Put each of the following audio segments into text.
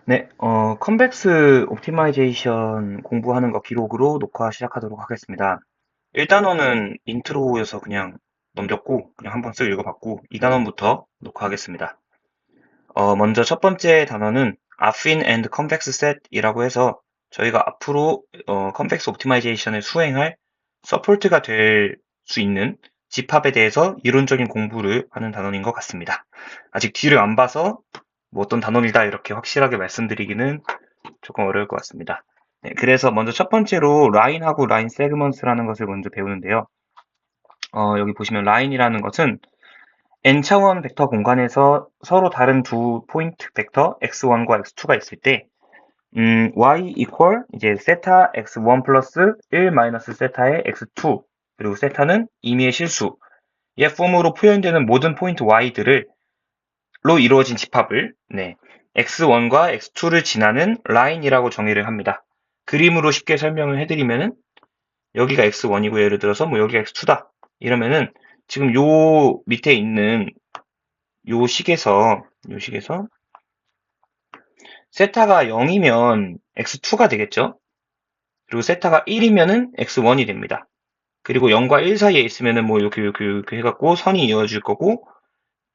네, 컨벡스 옵티마이제이션 공부하는 거 기록으로 녹화 시작하도록 하겠습니다. 1단원은 인트로여서 그냥 넘겼고, 그냥 한번 쓱 읽어봤고, 2단원부터 녹화하겠습니다. 먼저 첫 번째 단어는 affine and convex set이라고 해서 저희가 앞으로 컨벡스 옵티마이제이션을 수행할 서포트가 될 수 있는 집합에 대해서 이론적인 공부를 하는 단원인 것 같습니다. 아직 뒤를 안 봐서 뭐 어떤 단원이다 이렇게 확실하게 말씀드리기는 조금 어려울 것 같습니다. 네, 그래서 먼저 첫 번째로 라인하고 라인 세그먼트라는 것을 먼저 배우는데요. 여기 보시면 라인이라는 것은 n차원 벡터 공간에서 서로 다른 두 포인트 벡터 x1과 x2가 있을 때 y equal 이제 세타 x1 플러스 1 마이너스 세타의 x2 그리고 세타는 임의의 실수의 폼으로 표현되는 모든 포인트 y들을 로 이루어진 집합을 네, x1과 x2를 지나는 라인이라고 정의를 합니다. 그림으로 쉽게 설명을 해드리면은 여기가 x1이고 예를 들어서 뭐 여기가 x2다 이러면은 지금 요 밑에 있는 요 식에서 세타가 0이면 x2가 되겠죠. 그리고 세타가 1이면은 x1이 됩니다. 그리고 0과 1 사이에 있으면은 뭐 이렇게 해갖고 선이 이어질 거고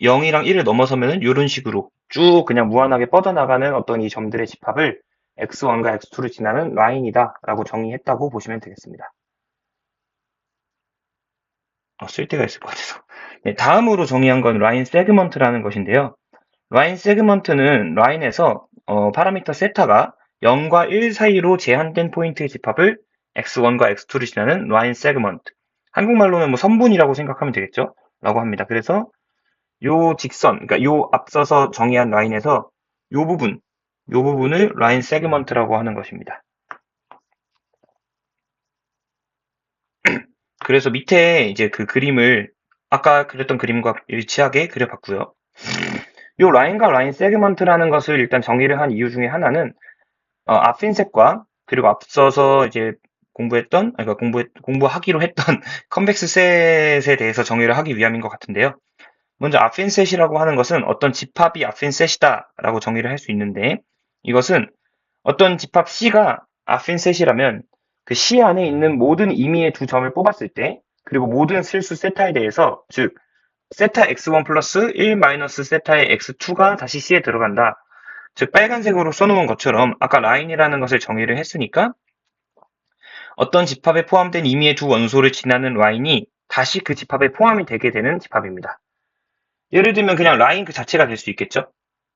0이랑 1을 넘어서면은 이런 식으로 쭉 그냥 무한하게 뻗어나가는 어떤 이 점들의 집합을 x1과 x2를 지나는 라인이다 라고 정의했다고 보시면 되겠습니다. 쓸 데가 있을 것 같아서. 네, 다음으로 정의한 건 라인 세그먼트라는 것인데요. 라인 세그먼트는 라인에서 파라미터 세타가 0과 1 사이로 제한된 포인트의 집합을 x1과 x2를 지나는 라인 세그먼트. 한국말로는 뭐 선분이라고 생각하면 되겠죠? 라고 합니다. 그래서 요 직선, 그러니까 요 앞서서 정의한 라인에서 요 부분, 요 부분을 라인 세그먼트라고 하는 것입니다. 그래서 밑에 이제 그 그림을 아까 그렸던 그림과 일치하게 그려봤고요. 요 라인과 라인 세그먼트라는 것을 일단 정의를 한 이유 중에 하나는 앞핀셋과 그리고 앞서서 이제 공부하기로 했던 컨벡스 셋에 대해서 정의를 하기 위함인 것 같은데요. 먼저 앞핀셋이라고 하는 것은 어떤 집합이 앞핀셋이다라고 정의를 할 수 있는데 이것은 어떤 집합 C가 앞핀셋이라면 그 C 안에 있는 모든 임의의 두 점을 뽑았을 때 그리고 모든 실수 세타에 대해서 즉 세타 x1 플러스 1 마이너스 세타의 x2가 다시 C에 들어간다. 즉 빨간색으로 써놓은 것처럼 아까 라인이라는 것을 정의를 했으니까 어떤 집합에 포함된 임의의 두 원소를 지나는 라인이 다시 그 집합에 포함이 되게 되는 집합입니다. 예를 들면 그냥 라인 그 자체가 될 수 있겠죠.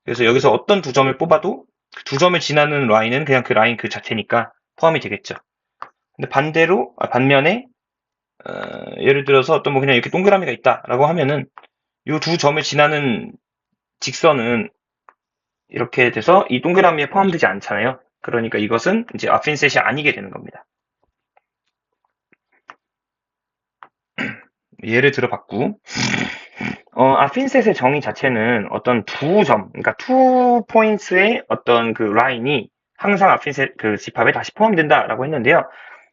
그래서 여기서 어떤 두 점을 뽑아도 그 두 점을 지나는 라인은 그냥 그 라인 그 자체니까 포함이 되겠죠. 근데 반면에 예를 들어서 어떤 뭐 그냥 이렇게 동그라미가 있다라고 하면은 이 두 점을 지나는 직선은 이렇게 돼서 이 동그라미에 포함되지 않잖아요. 그러니까 이것은 이제 아핀셋이 아니게 되는 겁니다. 예를 들어봤고 아핀셋의 정의 자체는 어떤 두 점, 그러니까 투 포인트의 어떤 그 라인이 항상 아핀셋 그 집합에 다시 포함된다라고 했는데요.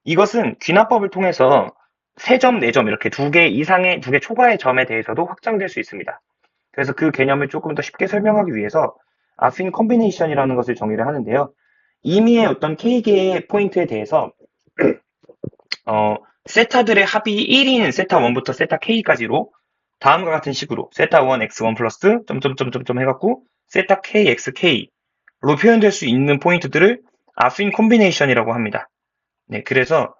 이것은 귀납법을 통해서 세 점, 네 점 이렇게 두 개 이상의 두 개 초과의 점에 대해서도 확장될 수 있습니다. 그래서 그 개념을 조금 더 쉽게 설명하기 위해서 아핀 컴비네이션이라는 것을 정의를 하는데요. 임의의 어떤 k개의 포인트에 대해서 어, 세타들의 합이 1인 세타 1부터 세타 k까지로 다음과 같은 식으로 세타 1 x1 플러스 점점점점점 해갖고 세타 k xk로 표현될 수 있는 포인트들을 아핀 콤비네이션이라고 합니다. 네, 그래서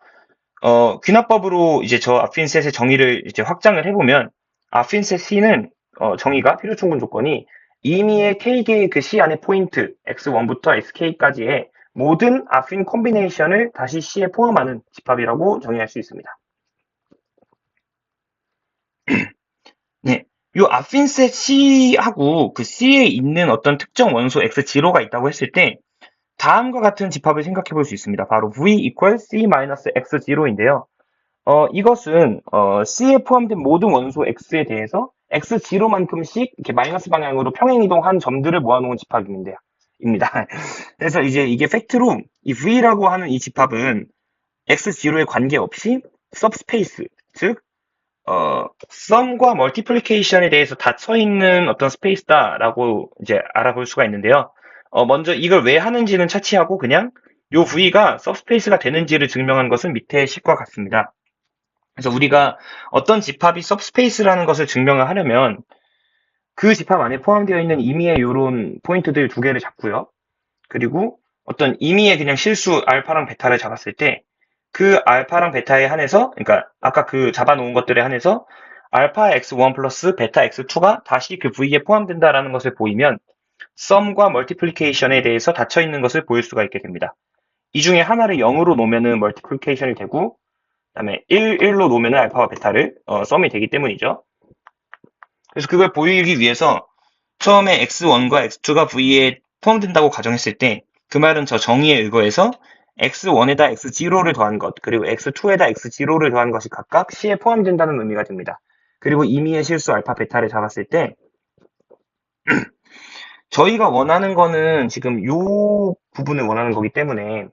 귀납법으로 이제 저 아핀셋의 정의를 이제 확장을 해보면 아핀셋 C는 정의가 필요 충분 조건이 임의의 k개의 그 C 안의 포인트 x1부터 xk까지의 모든 아핀 콤비네이션을 다시 C에 포함하는 집합이라고 정의할 수 있습니다. 네. 요 아핀셋 C하고 그 C에 있는 어떤 특정 원소 X0가 있다고 했을 때 다음과 같은 집합을 생각해 볼 수 있습니다. 바로 V equal C-X0인데요. 이것은 C에 포함된 모든 원소 X에 대해서 X0만큼씩 이렇게 마이너스 방향으로 평행이동한 점들을 모아놓은 집합입니다. 그래서 이제 이게 팩트로 이 V라고 하는 이 집합은 X0에 관계없이 subspace, 즉 썸과 멀티플리케이션에 대해서 닫혀 있는 어떤 스페이스다라고 이제 알아볼 수가 있는데요. 먼저 이걸 왜 하는지는 차치하고 그냥 요 V가 서브스페이스가 되는지를 증명한 것은 밑의 식과 같습니다. 그래서 우리가 어떤 집합이 서브스페이스라는 것을 증명을 하려면 그 집합 안에 포함되어 있는 임의의 요런 포인트들 두 개를 잡고요. 그리고 어떤 임의의 그냥 실수 알파랑 베타를 잡았을 때 그 알파랑 베타에 한해서, 그러니까 아까 그 잡아놓은 것들에 한해서 알파 x1 플러스 베타 x2가 다시 그 V에 포함된다라는 것을 보이면 썸과 멀티플리케이션에 대해서 닫혀 있는 것을 보일 수가 있게 됩니다. 이 중에 하나를 0으로 놓으면은 멀티플리케이션이 되고, 그다음에 1로 놓으면은 알파와 베타를 썸이 되기 때문이죠. 그래서 그걸 보이기 위해서 처음에 x1과 x2가 V에 포함된다고 가정했을 때 그 말은 저 정의에 의거해서 x1에다 x0를 더한 것, 그리고 x2에다 x0를 더한 것이 각각 C에 포함된다는 의미가 됩니다. 그리고 임의의 실수 알파, 베타를 잡았을 때 저희가 원하는 거는 지금 요 부분을 원하는 거기 때문에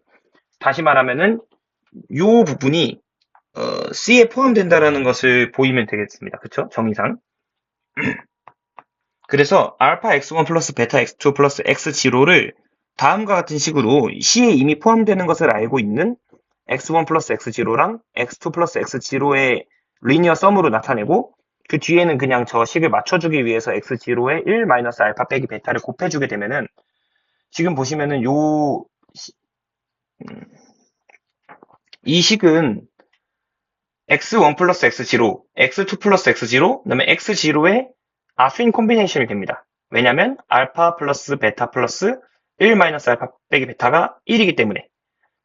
다시 말하면은 요 부분이 C에 포함된다라는 것을 보이면 되겠습니다. 그쵸? 정의상. 그래서 알파 x1 플러스 베타 x2 플러스 x0를 다음과 같은 식으로 C에 이미 포함되는 것을 알고 있는 x1 플러스 x0랑 x2 플러스 x0의 리니어 썸으로 나타내고 그 뒤에는 그냥 저 식을 맞춰주기 위해서 x0에 1 마이너스 알파 빼기 베타를 곱해주게 되면은 지금 보시면은 이 식은 x1 플러스 x0, x2 플러스 x0, 그다음에 x0의 아핀 콤비네이션이 됩니다. 왜냐면 알파 플러스 베타 플러스 1 마이너스 알파 빼기 베타가 1이기 때문에.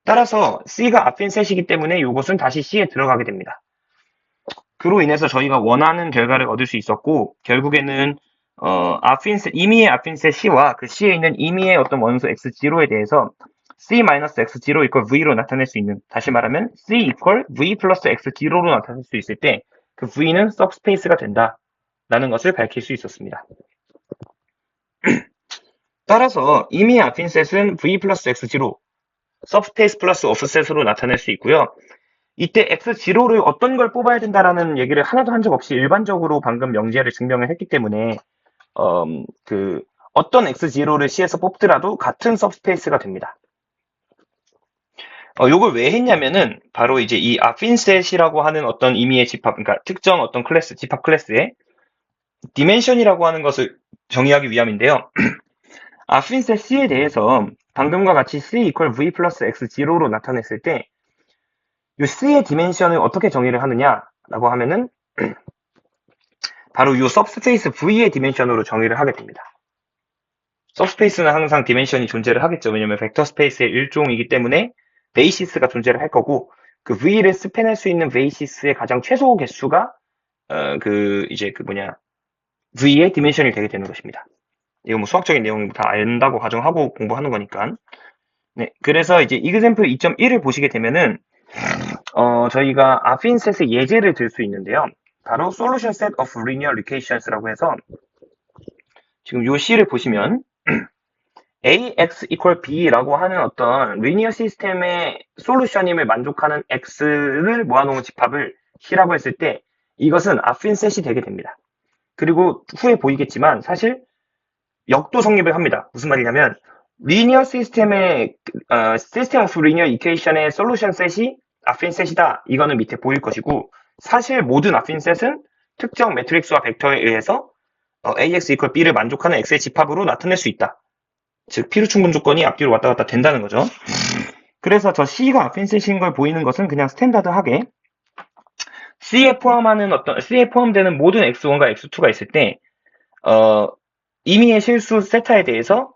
따라서 C가 아핀 셋이기 때문에 이것은 다시 C에 들어가게 됩니다. 그로 인해서 저희가 원하는 결과를 얻을 수 있었고 결국에는 임의의 아핀 셋 C와 그 C에 있는 임의의 어떤 원소 x0에 대해서 C-x0 이퀄 V로 나타낼 수 있는, 다시 말하면 C 이퀄 V 플러스 x0로 나타낼 수 있을 때 그 V는 서브스페이스가 된다 라는 것을 밝힐 수 있었습니다. 따라서 임의의 아핀 셋은 V 플러스 x0 서브스페이스 플러스 오프셋으로 나타낼 수 있고요. 이때 x0를 어떤 걸 뽑아야 된다라는 얘기를 하나도 한 적 없이 일반적으로 방금 명제를 증명을 했기 때문에 어떤 x0를 C에서 뽑더라도 같은 서브스페이스가 됩니다. 요걸 왜 했냐면은 바로 이제 이 아핀셋이라고 하는 어떤 의미의 집합, 그러니까 특정 어떤 클래스, 집합 클래스의 디멘션이라고 하는 것을 정의하기 위함인데요. 아핀셋 C에 대해서 방금과 같이 C 이퀄 V 플러스 X0로 나타냈을 때 이 C의 디멘션을 어떻게 정의를 하느냐라고 하면은 바로 이 서브스페이스 V의 디멘션으로 정의를 하게 됩니다. 서브스페이스는 항상 디멘션이 존재를 하겠죠. 왜냐면 벡터 스페이스의 일종이기 때문에 베이시스가 존재를 할 거고 그 V를 스팬할 수 있는 베이시스의 가장 최소 개수가 V의 디멘션이 되게 되는 것입니다. 이거 뭐 수학적인 내용 다 안다고 가정하고 공부하는 거니까. 네, 그래서 이제 example 2.1을 보시게 되면은 저희가 아핀셋의 예제를 들 수 있는데요. 바로 solution set of linear equations라고 해서 지금 요 C를 보시면 ax equal b라고 하는 어떤 리니어 시스템의 솔루션임을 만족하는 x를 모아놓은 집합을 C라고 했을 때 이것은 아핀셋이 되게 됩니다. 그리고 후에 보이겠지만 사실 역도 성립을 합니다. 무슨 말이냐면 리니어 시스템의 시스템 오브 리니어 이퀘이션의 솔루션 셋이 아핀 셋이다. 이거는 밑에 보일 것이고 사실 모든 아핀 셋은 특정 매트릭스와 벡터에 의해서 ax equal b를 만족하는 x의 집합으로 나타낼 수 있다. 즉 피루 충분 조건이 앞뒤로 왔다 갔다 된다는 거죠. 그래서 저 C가 아핀 셋인 걸 보이는 것은 그냥 스탠다드하게 C에 포함되는 모든 x1과 x2가 있을 때 임의의 실수 세타에 대해서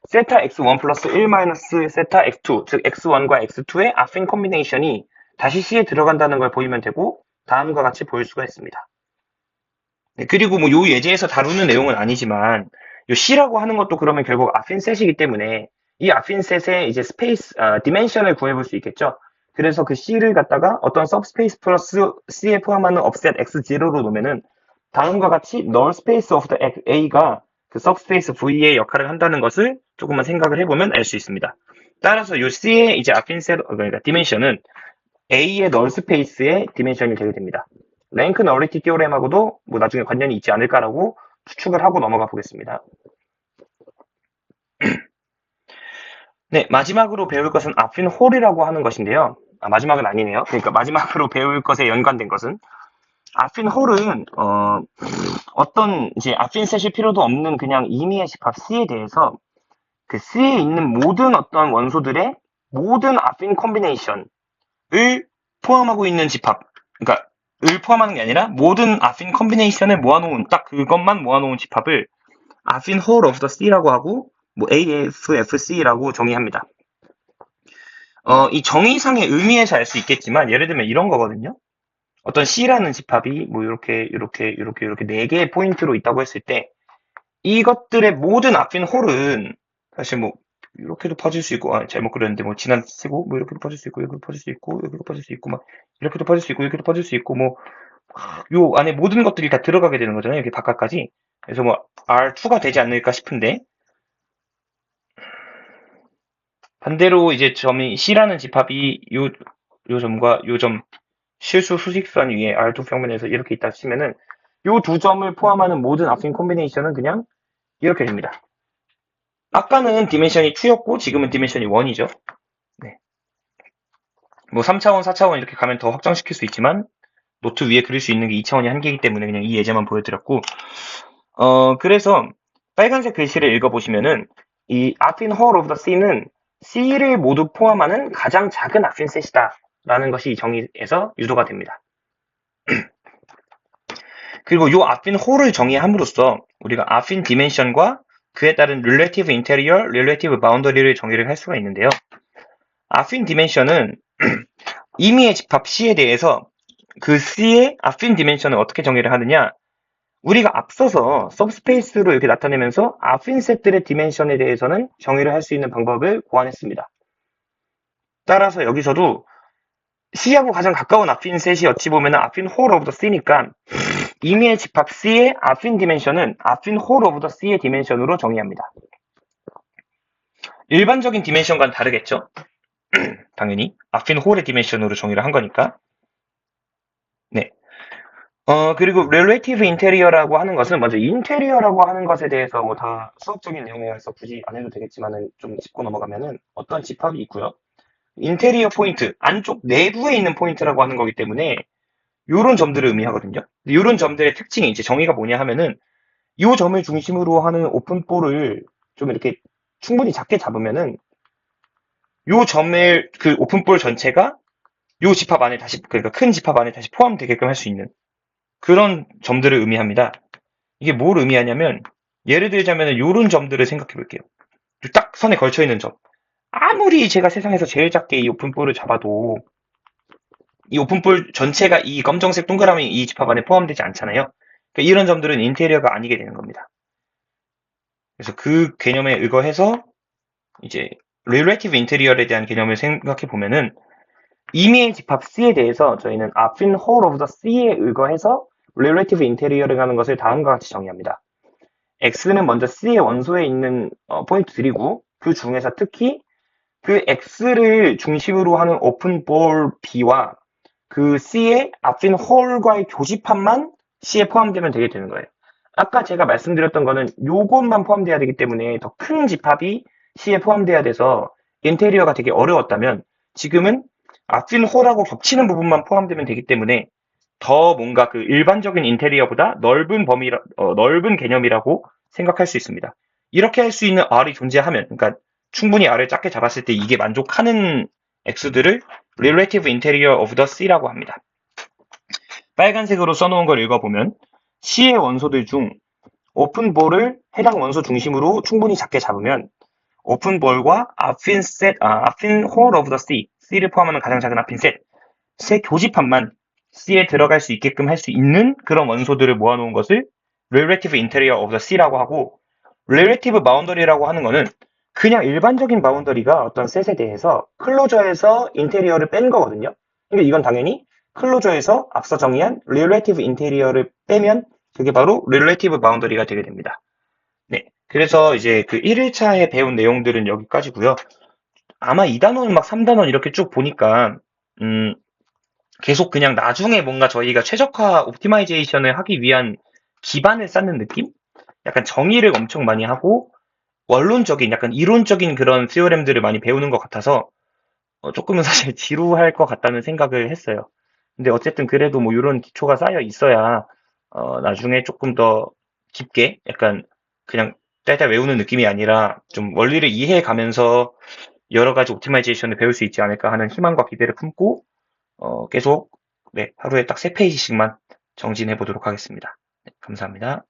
세타 x1 플러스 1 마이너스 세타 x2, 즉 x1과 x2의 아핀 콤비네이션이 다시 C에 들어간다는 걸 보이면 되고 다음과 같이 보일 수가 있습니다. 네, 그리고 뭐 요 예제에서 다루는 내용은 아니지만 요 C라고 하는 것도 그러면 결국 아핀 셋이기 때문에 이 아핀 셋의 이제 디멘션을 구해볼 수 있겠죠. 그래서 그 C를 갖다가 어떤 서브스페이스 플러스 C에 포함하는 업셋 x0로 놓으면은 다음과 같이 null space of the A가 그 서브스페이스 V의 역할을 한다는 것을 조금만 생각을 해보면 알 수 있습니다. 따라서 요 C의 이제 아핀셋, 그러니까 디멘션은 A의 null space의 디멘션이 되게 됩니다. 랭크 너리티 티오렘하고도 뭐 나중에 관련이 있지 않을까라고 추측을 하고 넘어가 보겠습니다. 네, 마지막으로 배울 것은 아핀 홀이라고 하는 것인데요. 마지막은 아니네요. 그러니까 마지막으로 배울 것에 연관된 것은 아핀 홀은 어떤 이제 아핀 셋일 필요도 없는 그냥 임의의 집합 C에 대해서 그 C에 있는 모든 어떤 원소들의 모든 아핀 콤비네이션을 포함하고 있는 집합. 그러니까 을 포함하는 게 아니라 모든 아핀 콤비네이션을 모아놓은 딱 그것만 모아놓은 집합을 아핀 홀 오브 더 C라고 하고 뭐 AFFC라고 정의합니다. 이 정의상의 의미에서 알 수 있겠지만 예를 들면 이런 거거든요. 어떤 C라는 집합이 뭐 이렇게 네 개의 포인트로 있다고 했을 때 이것들의 모든 아핀 홀은 사실 뭐 이렇게도 퍼질 수 있고 잘못 그렸는데 뭐 지나치고 뭐 이렇게도 퍼질 수 있고 여기도 퍼질 수 있고 여기도 퍼질 수 있고 막 이렇게도 퍼질 수 있고 여기도 퍼질 수 있고 뭐 요 안에 모든 것들이 다 들어가게 되는 거잖아요. 이렇게 바깥까지. 그래서 뭐 R2가 되지 않을까 싶은데 반대로 이제 점이 C라는 집합이 요 점과 요 점 실수 수직선 위에 R2 평면에서 이렇게 있다 치면은 요 두 점을 포함하는 모든 아핀 콤비네이션은 그냥 이렇게 됩니다. 아까는 디멘션이 2였고 지금은 디멘션이 1이죠. 네. 뭐 3차원, 4차원 이렇게 가면 더 확장시킬 수 있지만 노트 위에 그릴 수 있는 게 2차원이 한계이기 때문에 그냥 이 예제만 보여드렸고 그래서 빨간색 글씨를 읽어보시면은 이 아핀 홀 오브 더 C는 C를 모두 포함하는 가장 작은 아핀 셋이다 라는 것이 이 정의에서 유도가 됩니다. 그리고 이 아핀 홀을 정의함으로써 우리가 아핀 디멘션과 그에 따른 relative interior, relative boundary를 정의를 할 수가 있는데요. 아핀 디멘션은 임의의 집합 C에 대해서 그 C의 아핀 디멘션을 어떻게 정의를 하느냐? 우리가 앞서서 서브스페이스로 이렇게 나타내면서 아핀 셋들의 디멘션에 대해서는 정의를 할 수 있는 방법을 고안했습니다. 따라서 여기서도 C하고 가장 가까운 아핀 셋이 어찌 보면 아핀 홀 오브 더 C니까 임의의 집합 C의 아핀 디멘션은 아핀 홀 오브 더 C의 디멘션으로 정의합니다. 일반적인 디멘션과는 다르겠죠? 당연히 아핀 홀의 디멘션으로 정의를 한 거니까. 네. 그리고 relative interior라고 하는 것은 먼저 인테리어라고 하는 것에 대해서 뭐 다 수학적인 내용이라서 굳이 안 해도 되겠지만은 좀 짚고 넘어가면은 어떤 집합이 있고요. 인테리어 포인트, 안쪽 내부에 있는 포인트라고 하는 거기 때문에 요런 점들을 의미하거든요. 요런 점들의 특징이 이제 정의가 뭐냐 하면은 요 점을 중심으로 하는 오픈볼을 좀 이렇게 충분히 작게 잡으면은 요 점을 그 오픈볼 전체가 요 집합 안에 다시 그러니까 큰 집합 안에 다시 포함되게끔 할 수 있는 그런 점들을 의미합니다. 이게 뭘 의미하냐면 예를 들자면 요런 점들을 생각해 볼게요. 딱 선에 걸쳐 있는 점. 아무리 제가 세상에서 제일 작게 이 오픈볼을 잡아도 이 오픈볼 전체가 이 검정색 동그라미 이 집합 안에 포함되지 않잖아요. 그러니까 이런 점들은 인테리어가 아니게 되는 겁니다. 그래서 그 개념에 의거해서 이제 relative interior에 대한 개념을 생각해 보면은 임의의 집합 C에 대해서 저희는 아핀 홀 오브 더 C에 의거해서 relative interior이라는 것을 다음과 같이 정의합니다. X는 먼저 C의 원소에 있는 포인트들이고 그 중에서 특히 그 X를 중심으로 하는 오픈볼 B와 그 C의 아핀 홀과의 교집합만 C에 포함되면 되게 되는 거예요. 아까 제가 말씀드렸던 거는 요것만 포함돼야 되기 때문에 더 큰 집합이 C에 포함돼야 돼서 인테리어가 되게 어려웠다면 지금은 아핀 홀하고 겹치는 부분만 포함되면 되기 때문에 더 뭔가 그 일반적인 인테리어보다 넓은 개념이라고 생각할 수 있습니다. 이렇게 할 수 있는 R이 존재하면, 그러니까 충분히 R을 작게 잡았을 때 이게 만족하는 X들을 relative interior of the C라고 합니다. 빨간색으로 써놓은 걸 읽어보면 C의 원소들 중 오픈볼을 해당 원소 중심으로 충분히 작게 잡으면 오픈볼과 아핀 홀 오브 더 C, C를 포함하는 가장 작은 아핀 셋의 교집합만 C에 들어갈 수 있게끔 할 수 있는 그런 원소들을 모아놓은 것을 relative interior of the C라고 하고 relative boundary라고 하는 거는 그냥 일반적인 바운더리가 어떤 셋에 대해서 클로저에서 인테리어를 뺀 거거든요. 그러니까 이건 당연히 클로저에서 앞서 정의한 relative interior를 빼면 그게 바로 relative boundary가 되게 됩니다. 네. 그래서 이제 그 1일차에 배운 내용들은 여기까지고요. 아마 2단원 막 3단원 이렇게 쭉 보니까 계속 그냥 나중에 뭔가 저희가 최적화 옵티마이제이션을 하기 위한 기반을 쌓는 느낌? 약간 정의를 엄청 많이 하고 원론적인, 약간 이론적인 그런 theorem들을 많이 배우는 것 같아서 조금은 사실 지루할 것 같다는 생각을 했어요. 근데 어쨌든 그래도 뭐 이런 기초가 쌓여 있어야 나중에 조금 더 깊게 약간 그냥 딸딸 외우는 느낌이 아니라 좀 원리를 이해해 가면서 여러 가지 옵티마이제이션을 배울 수 있지 않을까 하는 희망과 기대를 품고 계속 네, 하루에 딱 3페이지씩만 정진해 보도록 하겠습니다. 네, 감사합니다.